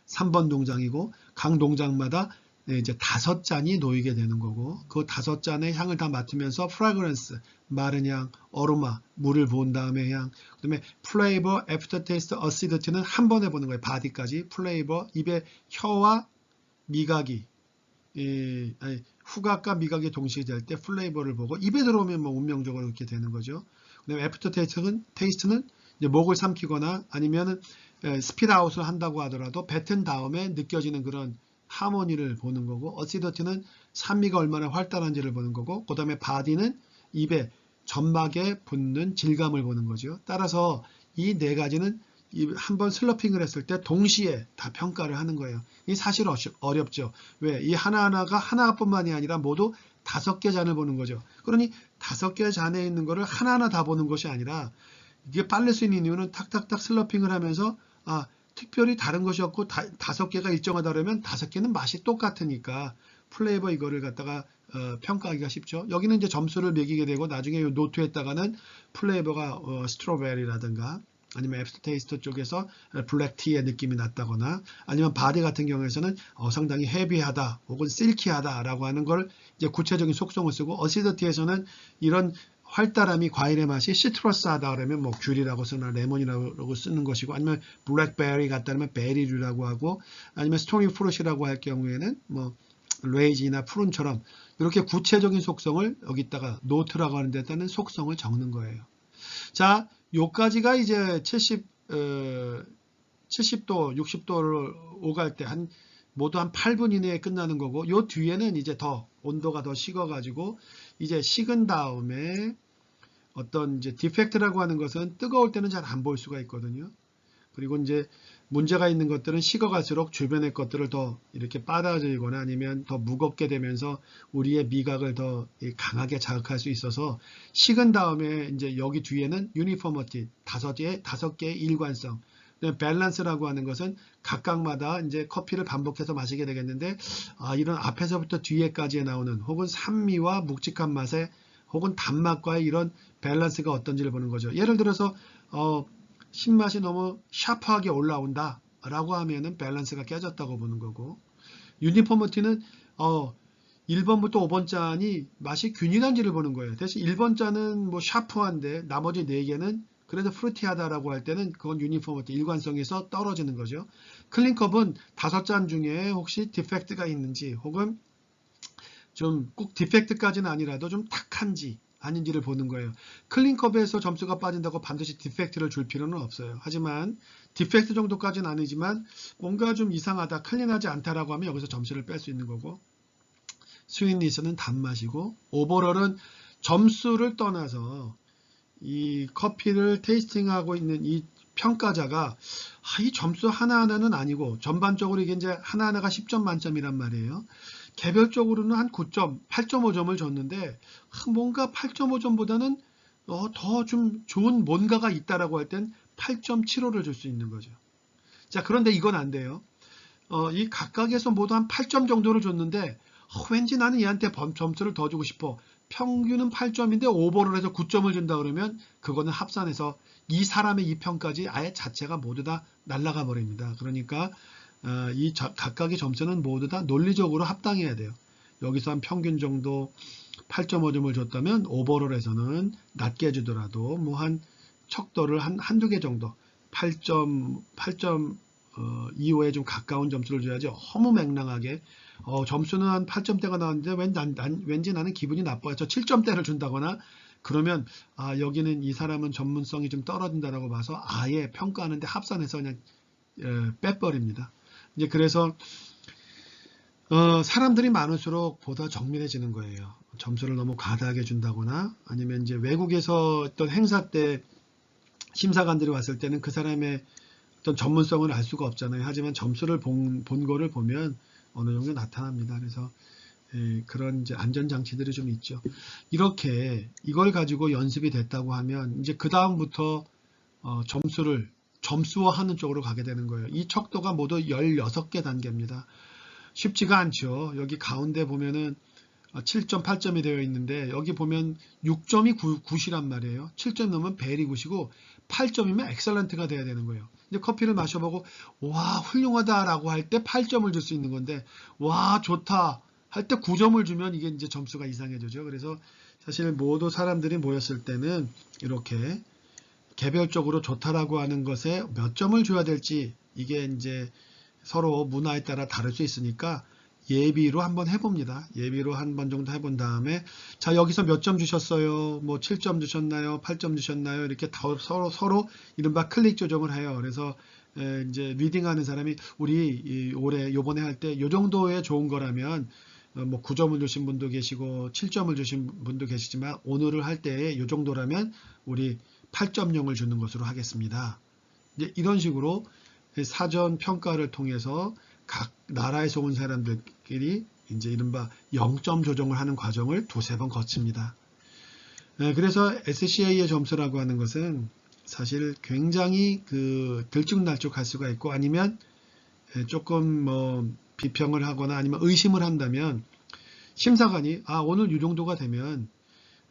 3번 농장이고 각 농장마다 이제 5잔이 놓이게 되는 거고 그 5잔의 향을 다 맡으면서 프라그런스, 마른 향, 어로마, 물을 부은 다음에 향, 그 다음에 플레이버, 애프터 테이스트, 어시디티는 한 번에 보는 거예요. 바디까지 플레이버, 입에 혀와 미각이 후각과 미각이 동시에 될 때 플레이버를 보고 입에 들어오면 뭐 운명적으로 이렇게 되는 거죠. 그 다음에 애프터 테이스트는 이제 목을 삼키거나 아니면 스피드아웃을 한다고 하더라도 뱉은 다음에 느껴지는 그런 하모니를 보는 거고 어시더티는 산미가 얼마나 활달한지를 보는 거고 그 다음에 바디는 입에 점막에 붙는 질감을 보는 거죠. 따라서 이 네 가지는 한번 슬러핑을 했을 때 동시에 다 평가를 하는 거예요. 이 사실 어렵죠. 왜? 이 하나하나가 하나뿐만이 아니라 모두 5개 잔을 보는 거죠. 그러니 5개 잔에 있는 거를 하나하나 다 보는 것이 아니라 이게 빨릴 수 있는 이유는 탁탁탁 슬러핑을 하면서 특별히 다른 것이 없고 5개가 일정하다 그러면 5개는 맛이 똑같으니까 플레이버 이거를 갖다가 평가하기가 쉽죠. 여기는 이제 점수를 매기게 되고 나중에 이 노트에다가는 플레이버가 스트로베리라든가 아니면 애프터테이스트 쪽에서 블랙티의 느낌이 났다거나 아니면 바디 같은 경우에서는 상당히 헤비하다 혹은 실키하다라고 하는 걸 이제 구체적인 속성을 쓰고 어시더티에서는 이런 활달함이 과일의 맛이 시트러스하다 그러면 뭐 귤이라고 쓰나 레몬이라고 쓰는 것이고 아니면 블랙베리 같다면 베리류라고 하고 아니면 스토니 프루시라고 할 경우에는 뭐 레이지나 푸른처럼 이렇게 구체적인 속성을 여기다가 노트라고 하는 데다는 속성을 적는 거예요. 자, 요까지가 이제 70도, 60도를 오갈 때 모두 한 8분 이내에 끝나는 거고 요 뒤에는 이제 더 온도가 더 식어가지고 이제 식은 다음에 어떤 이제 디펙트라고 하는 것은 뜨거울 때는 잘 안 볼 수가 있거든요. 그리고 이제 문제가 있는 것들은 식어갈수록 주변의 것들을 더 이렇게 빨아들이거나 아니면 더 무겁게 되면서 우리의 미각을 더 강하게 자극할 수 있어서 식은 다음에 이제 여기 뒤에는 유니포머티, 5개의 일관성, 밸런스라고 하는 것은 각각마다 이제 커피를 반복해서 마시게 되겠는데 이런 앞에서부터 뒤에까지 나오는 혹은 산미와 묵직한 맛에 혹은 단맛과의 이런 밸런스가 어떤지를 보는 거죠. 예를 들어서 신맛이 너무 샤프하게 올라온다 라고 하면은 밸런스가 깨졌다고 보는 거고 유니포머티는 1번부터 5번 잔이 맛이 균일한지를 보는 거예요. 대신 1번 잔은 뭐 샤프한데 나머지 4개는 그래도 프루티하다라고 할 때는 그건 유니포머티 일관성에서 떨어지는 거죠. 클린컵은 5잔 중에 혹시 디펙트가 있는지 혹은 좀 꼭 디펙트까지는 아니라도 좀 탁한지 아닌지를 보는 거예요. 클린컵에서 점수가 빠진다고 반드시 디펙트를 줄 필요는 없어요. 하지만 디펙트 정도까지는 아니지만 뭔가 좀 이상하다, 클린하지 않다라고 하면 여기서 점수를 뺄 수 있는 거고 스윗니스는 단맛이고 오버롤은 점수를 떠나서 이 커피를 테이스팅하고 있는 이 평가자가 이 점수 하나하나는 아니고 전반적으로 이게 이제 하나하나가 10점 만점이란 말이에요. 개별적으로는 한 9점, 8.5점을 줬는데 뭔가 8.5점보다는 더 좀 좋은 뭔가가 있다라고 할 땐 8.75를 줄 수 있는 거죠. 자, 그런데 이건 안 돼요. 이 각각에서 모두 한 8점 정도를 줬는데 왠지 나는 얘한테 점수를 더 주고 싶어. 평균은 8점인데 오버를 해서 9점을 준다 그러면 그거는 합산해서 이 사람의 이 평까지 아예 자체가 모두 다 날아가 버립니다. 그러니까 이 각각의 점수는 모두 다 논리적으로 합당해야 돼요. 여기서 한 평균 정도 8.5점을 줬다면 오버롤에서는 낮게 주더라도 뭐 한 척도를 한두 개 정도 8점 이후에 좀 가까운 점수를 줘야지 너무 맹랑하게 점수는 한 8점대가 나왔는데 왠지 나는 기분이 나빠서 7점대를 준다거나 그러면 여기는 이 사람은 전문성이 좀 떨어진다라고 봐서 아예 평가하는데 합산해서 그냥 빼버립니다. 이제 그래서 사람들이 많을수록 보다 정밀해지는 거예요. 점수를 너무 과다하게 준다거나 아니면 이제 외국에서 어떤 행사 때 심사관들이 왔을 때는 그 사람의 어떤 전문성을 알 수가 없잖아요. 하지만 점수를 본 거를 보면 어느 정도 나타납니다. 그래서 그런 이제 안전장치들이 좀 있죠. 이렇게 이걸 가지고 연습이 됐다고 하면 이제 그 다음부터 점수화하는 쪽으로 가게 되는 거예요. 이 척도가 모두 16개 단계입니다. 쉽지가 않죠. 여기 가운데 보면은 7점, 8점이 되어 있는데 여기 보면 6점이 굿이란 말이에요. 7점 넘으면 베리 굿이고 8점이면 엑셀런트가 돼야 되는 거예요. 이제 커피를 마셔보고 와 훌륭하다라고 할 때 8점을 줄 수 있는 건데 와 좋다 할 때 9점을 주면 이게 이제 점수가 이상해지죠. 그래서 사실 모두 사람들이 모였을 때는 이렇게 개별적으로 좋다라고 하는 것에 몇 점을 줘야 될지 이게 이제 서로 문화에 따라 다를 수 있으니까 예비로 한번 해봅니다. 예비로 한 번 정도 해본 다음에 자 여기서 몇 점 주셨어요? 뭐 7점 주셨나요? 8점 주셨나요? 이렇게 서로 이른바 클릭 조정을 해요. 그래서 이제 리딩하는 사람이 우리 올해 요번에 할 때 요 정도의 좋은 거라면 뭐 9점을 주신 분도 계시고 7점을 주신 분도 계시지만 오늘을 할 때에 요 정도라면 우리 8.0을 주는 것으로 하겠습니다. 이제 이런 식으로 사전 평가를 통해서 각 나라에서 온 사람들끼리 이제 이른바 0점 조정을 하는 과정을 두세 번 거칩니다. 그래서 SCA의 점수라고 하는 것은 사실 굉장히 들쭉날쭉할 수가 있고, 아니면 조금 비평을 하거나 아니면 의심을 한다면 심사관이 오늘 이 정도가 되면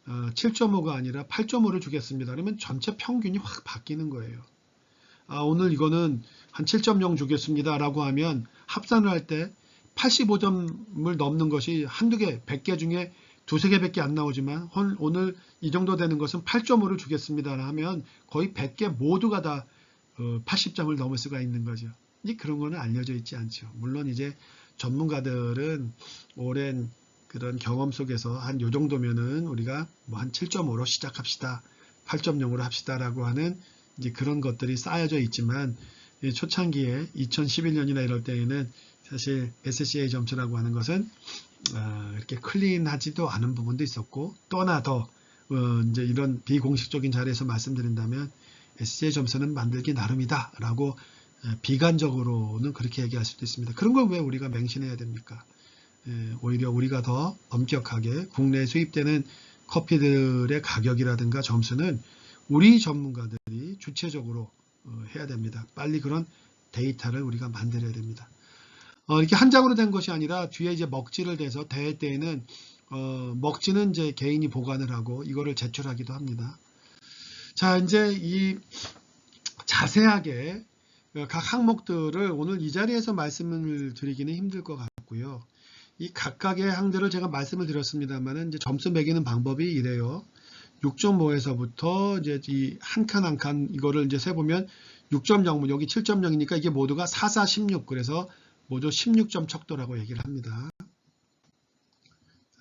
7.5가 아니라 8.5를 주겠습니다. 그러면 전체 평균이 확 바뀌는 거예요. 오늘 이거는 한 7.0 주겠습니다 라고 하면 합산을 할 때 85점을 넘는 것이 한두 개, 100개 중에 두세 개밖에 안 나오지만 오늘 이 정도 되는 것은 8.5를 주겠습니다 하면 거의 100개 모두가 다 80점을 넘을 수가 있는 거죠. 그런 거는 알려져 있지 않죠. 물론 이제 전문가들은 오랜 그런 경험 속에서 한 요 정도면은 우리가 뭐 한 7.5로 시작합시다. 8.0으로 합시다라고 하는 이제 그런 것들이 쌓여져 있지만 초창기에 2011년이나 이럴 때에는 사실 SCA 점수라고 하는 것은 이렇게 클린하지도 않은 부분도 있었고, 또 하나 더 이제 이런 비공식적인 자리에서 말씀드린다면 SCA 점수는 만들기 나름이다라고 비관적으로는 그렇게 얘기할 수도 있습니다. 그런 걸 왜 우리가 맹신해야 됩니까? 오히려 우리가 더 엄격하게 국내에 수입되는 커피들의 가격이라든가 점수는 우리 전문가들이 주체적으로 해야 됩니다. 빨리 그런 데이터를 우리가 만들어야 됩니다. 이렇게 한 장으로 된 것이 아니라 뒤에 이제 먹지를 대서 대회 때에는 먹지는 이제 개인이 보관을 하고 이거를 제출하기도 합니다. 자, 이제 이 자세하게 각 항목들을 오늘 이 자리에서 말씀을 드리기는 힘들 것 같고요. 이 각각의 항들을 제가 말씀을 드렸습니다만 이제 점수 매기는 방법이 이래요. 6.5에서부터 이제 이 한 칸 한 칸 이거를 이제 세보면 6.0, 여기 7.0이니까 이게 모두가 4, 4, 16. 그래서 모두 16점 척도라고 얘기를 합니다.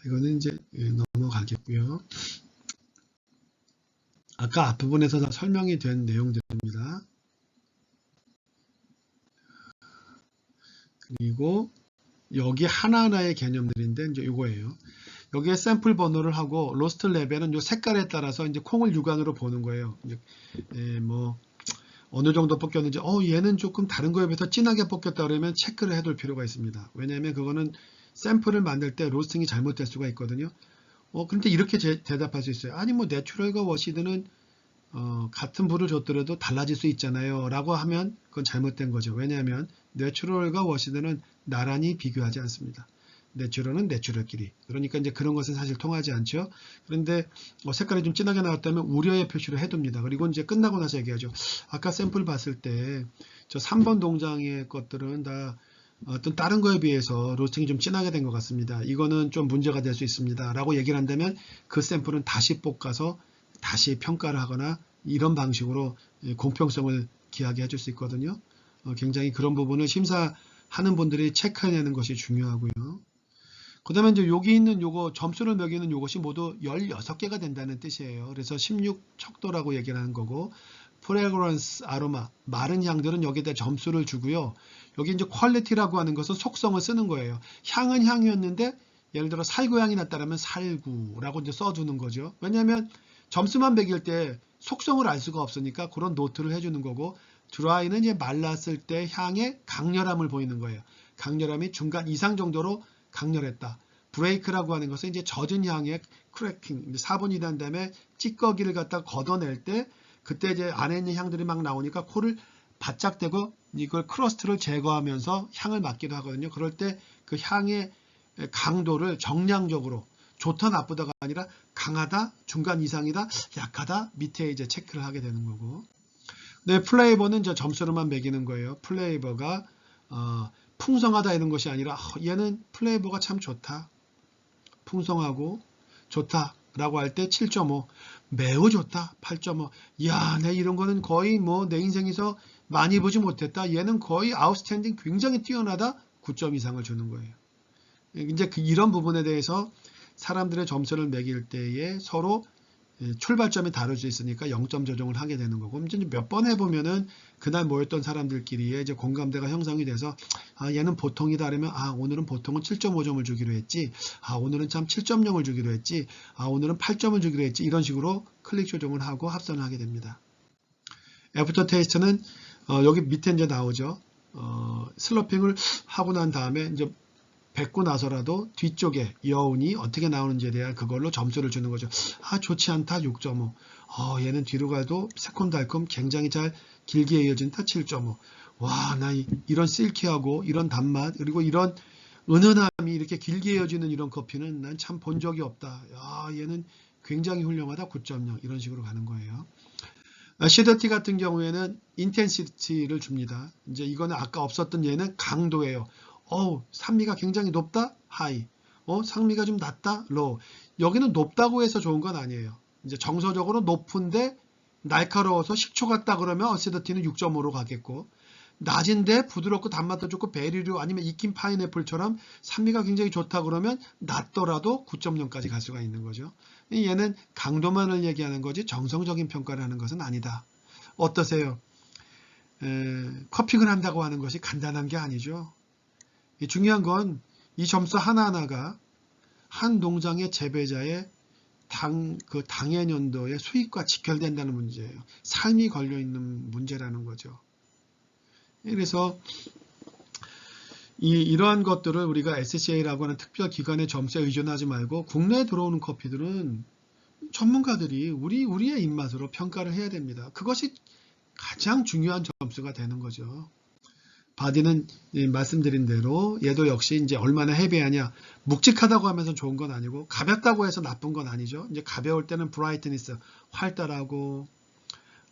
이거는 이제 넘어가겠고요. 아까 앞부분에서 다 설명이 된 내용들입니다. 그리고 여기 하나하나의 개념들인데 이제 이거예요. 여기에 샘플 번호를 하고 로스트 레벨은 요 색깔에 따라서 이제 콩을 육안으로 보는 거예요. 이제 뭐 어느 정도 뽑혔는지 얘는 조금 다른 거에 비해서 진하게 뽑혔다 그러면 체크를 해둘 필요가 있습니다. 왜냐하면 그거는 샘플을 만들 때 로스팅이 잘못될 수가 있거든요. 그런데 이렇게 대답할 수 있어요. 아니 뭐 내추럴과 워시드는 같은 불을 줬더라도 달라질 수 있잖아요 라고 하면 그건 잘못된 거죠. 왜냐하면 내추럴과 워시드는 나란히 비교하지 않습니다. 내추럴은 내추럴끼리. 그러니까 이제 그런 것은 사실 통하지 않죠. 그런데 색깔이 좀 진하게 나왔다면 우려의 표시를 해둡니다. 그리고 이제 끝나고 나서 얘기하죠. 아까 샘플 봤을 때 저 3번 동장의 것들은 다 어떤 다른 거에 비해서 로스팅이 좀 진하게 된 것 같습니다. 이거는 좀 문제가 될 수 있습니다. 라고 얘기를 한다면 그 샘플은 다시 볶아서 다시 평가를 하거나 이런 방식으로 공평성을 기하게 해줄 수 있거든요. 굉장히 그런 부분을 심사하는 분들이 체크해내는 것이 중요하고요. 그 다음에 이제 여기 있는 요거 점수를 매기는 요것이 모두 16개가 된다는 뜻이에요. 그래서 16 척도라고 얘기를 하는 거고, 프레그런스, 아로마, 마른 향들은 여기에다 점수를 주고요. 여기 이제 퀄리티라고 하는 것은 속성을 쓰는 거예요. 향은 향이었는데 예를 들어 살구향이 났다면 살구라고 이제 써주는 거죠. 왜냐하면 점수만 매길 때 속성을 알 수가 없으니까 그런 노트를 해주는 거고, 드라이는 이제 말랐을 때 향의 강렬함을 보이는 거예요. 강렬함이 중간 이상 정도로 강렬했다. 브레이크라고 하는 것은 이제 젖은 향의 크래킹, 4분이 난 다음에 찌꺼기를 갖다 걷어낼 때 그때 이제 안에 있는 향들이 막 나오니까 코를 바짝 대고 이걸 크러스트를 제거하면서 향을 맡기도 하거든요. 그럴 때 그 향의 강도를 정량적으로 좋다 나쁘다가 아니라 강하다, 중간 이상이다, 약하다 밑에 이제 체크를 하게 되는 거고. 네, 플레이버는 이제 점수로만 매기는 거예요. 플레이버가 풍성하다 이런 것이 아니라 얘는 플레이버가 참 좋다, 풍성하고 좋다 라고 할 때 7.5, 매우 좋다 8.5, 이야 내 이런 거는 거의 뭐 내 인생에서 많이 보지 못했다, 얘는 거의 아웃스탠딩 굉장히 뛰어나다 9점 이상을 주는 거예요. 이제 이런 부분에 대해서 사람들의 점수를 매길 때에 서로 출발점이 다를 수 있으니까 0점 조정을 하게 되는 거고, 이제 몇 번 해보면은 그날 모였던 사람들끼리의 이제 공감대가 형성이 돼서 얘는 보통이다 그러면 오늘은 보통은 7.5점을 주기로 했지, 오늘은 참 7.0을 주기로 했지, 오늘은 8점을 주기로 했지, 이런 식으로 클릭 조정을 하고 합산을 하게 됩니다. 애프터 테이스트는 여기 밑에 이제 나오죠. 슬러핑을 하고 난 다음에 이제 뱉고 나서라도 뒤쪽에 여운이 어떻게 나오는지에 대한 그걸로 점수를 주는 거죠. 아, 좋지 않다. 6.5. 얘는 뒤로 가도 새콤달콤 굉장히 잘 길게 이어진다. 7.5. 와, 나 이런 실키하고 이런 단맛 그리고 이런 은은함이 이렇게 길게 이어지는 이런 커피는 난 참 본 적이 없다. 야, 얘는 굉장히 훌륭하다. 9.0 이런 식으로 가는 거예요. 시더티 같은 경우에는 인텐시티를 줍니다. 이제 이거는 아까 없었던 얘는 강도예요. 산미가 굉장히 높다? 하이. 산미가 좀 낮다? 로우. 여기는 높다고 해서 좋은 건 아니에요. 이제 정서적으로 높은데 날카로워서 식초 같다 그러면 어시더티는 6.5로 가겠고, 낮은데 부드럽고 단맛도 좋고 베리류 아니면 익힌 파인애플처럼 산미가 굉장히 좋다 그러면 낮더라도 9.0까지 갈 수가 있는 거죠. 얘는 강도만을 얘기하는 거지 정성적인 평가를 하는 것은 아니다. 어떠세요? 커핑을 한다고 하는 것이 간단한 게 아니죠. 중요한 건 이 점수 하나하나가 한 농장의 재배자의 그 당해 연도의 수익과 직결된다는 문제예요. 삶이 걸려있는 문제라는 거죠. 그래서 이러한 것들을 우리가 SCA라고 하는 특별 기관의 점수에 의존하지 말고 국내에 들어오는 커피들은 전문가들이 우리의 입맛으로 평가를 해야 됩니다. 그것이 가장 중요한 점수가 되는 거죠. 바디는 말씀드린 대로 얘도 역시 이제 얼마나 헤비하냐, 묵직하다고 하면서 좋은 건 아니고 가볍다고 해서 나쁜 건 아니죠. 이제 가벼울 때는 브라이트니스, 활달하고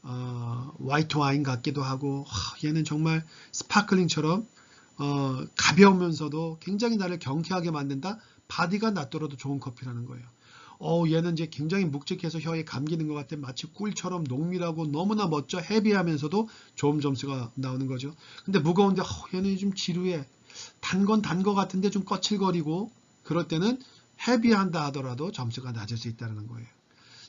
화이트 와인 같기도 하고, 얘는 정말 스파클링처럼 가벼우면서도 굉장히 나를 경쾌하게 만든다. 바디가 낮더라도 좋은 커피라는 거예요. 얘는 이제 굉장히 묵직해서 혀에 감기는 것 같아. 마치 꿀처럼 농밀하고 너무나 멋져 헤비하면서도 좋은 점수가 나오는 거죠. 근데 무거운데 얘는 좀 지루해. 단 건 단 것 같은데 좀 거칠거리고, 그럴 때는 헤비한다 하더라도 점수가 낮을 수 있다는 거예요.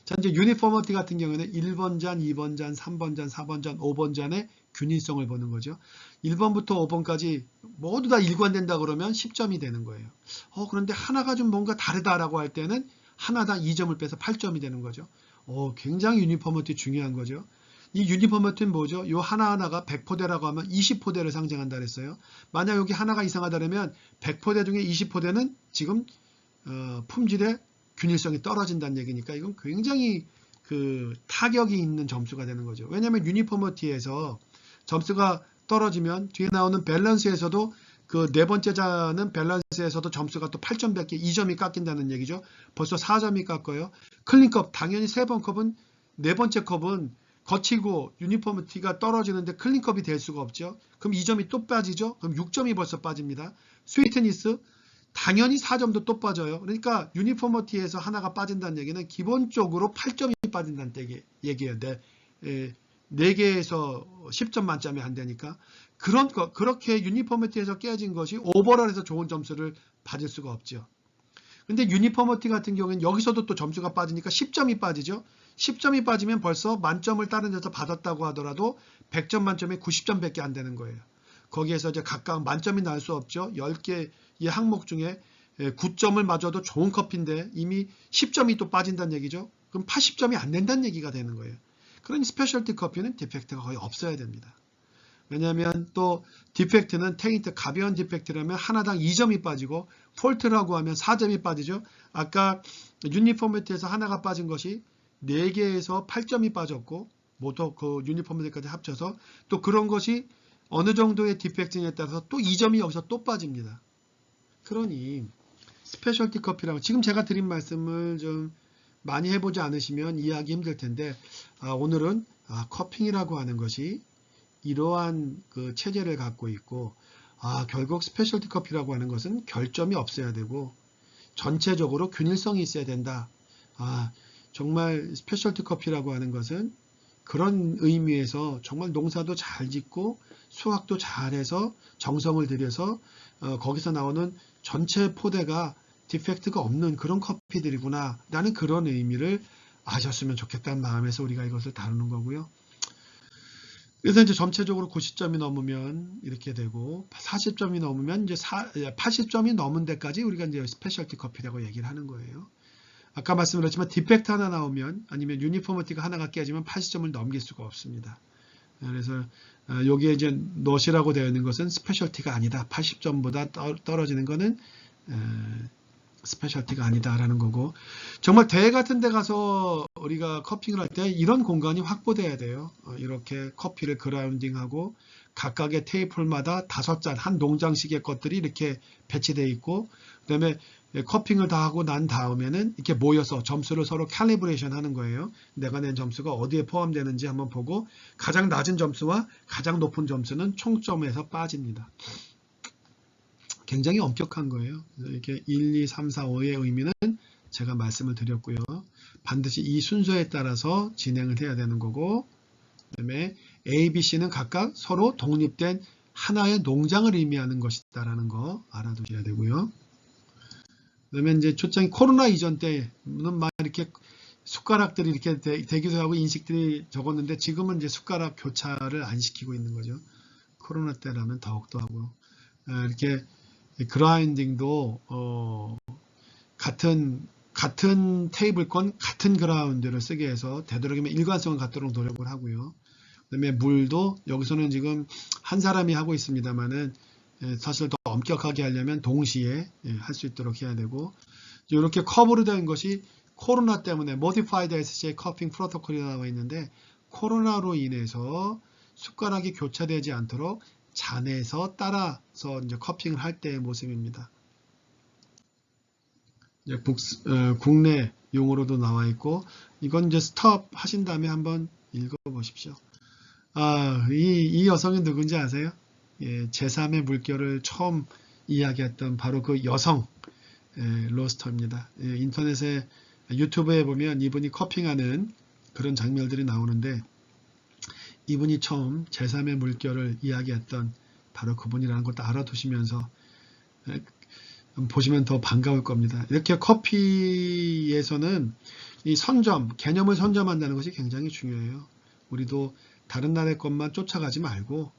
자, 이제 유니포머티 같은 경우에는 1번 잔, 2번 잔, 3번 잔, 4번 잔, 5번 잔의 균일성을 보는 거죠. 1번부터 5번까지 모두 다 일관된다 그러면 10점이 되는 거예요. 그런데 하나가 좀 뭔가 다르다라고 할 때는 하나당 2점을 빼서 8점이 되는 거죠. 굉장히 유니포머티 중요한 거죠. 이 유니포머티는 뭐죠? 이 하나하나가 100포대라고 하면 20포대를 상징한다 그랬어요. 만약 여기 하나가 이상하다면 100포대 중에 20포대는 지금 품질의 균일성이 떨어진다는 얘기니까 이건 굉장히 그 타격이 있는 점수가 되는 거죠. 왜냐하면 유니포머티에서 점수가 떨어지면 뒤에 나오는 밸런스에서도 그 네 번째 잔은 밸런스에서도 점수가 또 8점밖에 2점이 깎인다는 얘기죠. 벌써 4점이 깎여요. 클린컵, 당연히 세 번 컵은 네 번째 컵은 거치고 유니포머티가 떨어지는데 클린컵이 될 수가 없죠. 그럼 2점이 또 빠지죠. 그럼 6점이 벌써 빠집니다. 스위트니스 당연히 4점도 또 빠져요. 그러니까 유니포머티에서 하나가 빠진다는 얘기는 기본적으로 8점이 빠진다는 얘기예요. 4개에서 10점 만점이 안 되니까. 그렇게 유니포머티에서 깨진 것이 오버럴에서 좋은 점수를 받을 수가 없죠. 근데 유니포머티 같은 경우에는 여기서도 또 점수가 빠지니까 10점이 빠지죠. 10점이 빠지면 벌써 만점을 다른 데서 받았다고 하더라도 100점 만점에 90점밖에 안 되는 거예요. 거기에서 이제 각각 만점이 나올 수 없죠. 10개의 항목 중에 9점을 맞아도 좋은 커피인데 이미 10점이 또 빠진다는 얘기죠. 그럼 80점이 안 된다는 얘기가 되는 거예요. 그러니 스페셜티 커피는 디펙트가 거의 없어야 됩니다. 왜냐하면 또 디펙트는 테인트 가벼운 디펙트라면 하나당 2점이 빠지고 폴트라고 하면 4점이 빠지죠. 아까 유니포머티에서 하나가 빠진 것이 4개에서 8점이 빠졌고 모두 그 유니포머티까지 합쳐서 또 그런 것이 어느 정도의 디펙트에 따라서 또 2점이 여기서 또 빠집니다. 그러니 스페셜티 커피라고 지금 제가 드린 말씀을 좀 많이 해보지 않으시면 이해하기 힘들 텐데 오늘은 커핑이라고 하는 것이 이러한 그 체제를 갖고 있고 결국 스페셜티 커피라고 하는 것은 결점이 없어야 되고 전체적으로 균일성이 있어야 된다. 정말 스페셜티 커피라고 하는 것은 그런 의미에서 정말 농사도 잘 짓고 수확도 잘해서 정성을 들여서 거기서 나오는 전체 포대가 디펙트가 없는 그런 커피들이구나 라는 그런 의미를 아셨으면 좋겠다는 마음에서 우리가 이것을 다루는 거고요. 그래서 이제 전체적으로 90점이 넘으면 이렇게 되고 40점이 넘으면 이제 80점이 넘은 데까지 우리가 이제 스페셜티 커피라고 얘기를 하는 거예요. 아까 말씀드렸지만 디펙트 하나 나오면 아니면 유니포머티가 하나가 깨지면 80점을 넘길 수가 없습니다. 그래서 여기에 이제 넛이라고 되어 있는 것은 스페셜티가 아니다. 80점보다 떨어지는 것은 스페셜티가 아니다라는 거고, 정말 대회 같은 데 가서 우리가 커핑을 할 때 이런 공간이 확보돼야 돼요. 이렇게 커피를 그라운딩하고 각각의 테이블마다 5잔, 한 농장식의 것들이 이렇게 배치되어 있고, 그 다음에 커핑을 다 하고 난 다음에는 이렇게 모여서 점수를 서로 캘리브레이션 하는 거예요. 내가 낸 점수가 어디에 포함되는지 한번 보고, 가장 낮은 점수와 가장 높은 점수는 총점에서 빠집니다. 굉장히 엄격한 거예요. 이렇게 1, 2, 3, 4, 5의 의미는 제가 말씀을 드렸고요. 반드시 이 순서에 따라서 진행을 해야 되는 거고, 그 다음에 A, B, C는 각각 서로 독립된 하나의 농장을 의미하는 것이다라는 거 알아두셔야 되고요. 그 다음에 이제 초창기 코로나 이전 때는 막 이렇게 숟가락들이 이렇게 대기도 하고 인식들이 적었는데, 지금은 이제 숟가락 교차를 안 시키고 있는 거죠. 코로나 때라면 더욱더 하고, 이렇게 그라운딩도 같은 테이블권 같은 그라운드를 쓰게 해서 되도록이면 일관성을 갖도록 노력을 하고요. 그다음에 물도 여기서는 지금 한 사람이 하고 있습니다만은 사실 더 엄격하게 하려면 동시에 할 수 있도록 해야 되고, 이렇게 컵으로 된 것이 코로나 때문에 Modified SCA 커핑 프로토콜이 나와 있는데, 코로나로 인해서 숟가락이 교차되지 않도록 잔에서 따라서 이제 커핑을 할 때의 모습입니다. 이제 국내 용어로도 나와 있고, 이건 이제 스톱 하신 다음에 한번 읽어보십시오. 이 여성이 누군지 아세요? 제3의 물결을 처음 이야기했던 바로 그 여성 로스터입니다. 인터넷에 유튜브에 보면 이분이 커핑하는 그런 장면들이 나오는데, 이분이 처음 제3의 물결을 이야기했던 바로 그분이라는 것도 알아두시면서 보시면 더 반가울 겁니다. 이렇게 커피에서는 이 개념을 선점한다는 것이 굉장히 중요해요. 우리도 다른 나라의 것만 쫓아가지 말고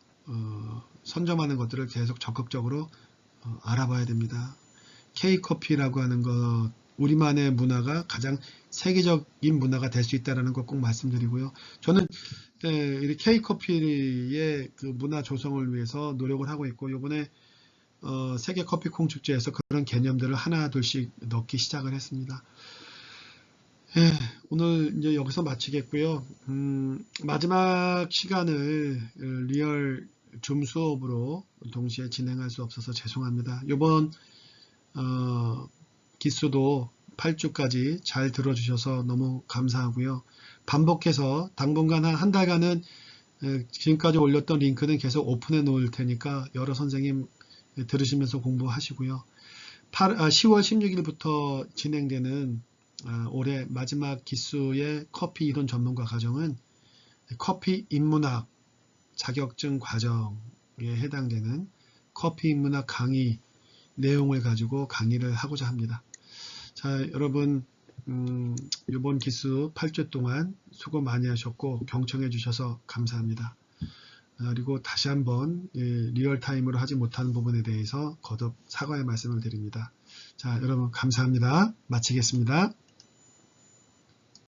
선점하는 것들을 계속 적극적으로 알아봐야 됩니다. K커피라고 하는 것, 우리만의 문화가 가장 세계적인 문화가 될 수 있다는 것 꼭 말씀드리고요. 저는 K커피의 그 문화 조성을 위해서 노력을 하고 있고, 이번에 세계 커피콩 축제에서 그런 개념들을 하나 둘씩 넣기 시작을 했습니다. 오늘 이제 여기서 마치겠고요. 마지막 시간을 리얼 줌 수업으로 동시에 진행할 수 없어서 죄송합니다. 이번 기수도 8주까지 잘 들어주셔서 너무 감사하고요. 반복해서 당분간 한 달간은 지금까지 올렸던 링크는 계속 오픈해 놓을 테니까 여러 선생님 들으시면서 공부하시고요. 10월 16일부터 진행되는 올해 마지막 기수의 커피 이론 전문가 과정은 커피 인문학 자격증 과정에 해당되는 커피 인문학 강의 내용을 가지고 강의를 하고자 합니다. 자, 여러분 이번 기수 8주 동안 수고 많이 하셨고 경청해 주셔서 감사합니다. 그리고 다시 한번 리얼타임으로 하지 못한 부분에 대해서 거듭 사과의 말씀을 드립니다. 자, 여러분 감사합니다. 마치겠습니다.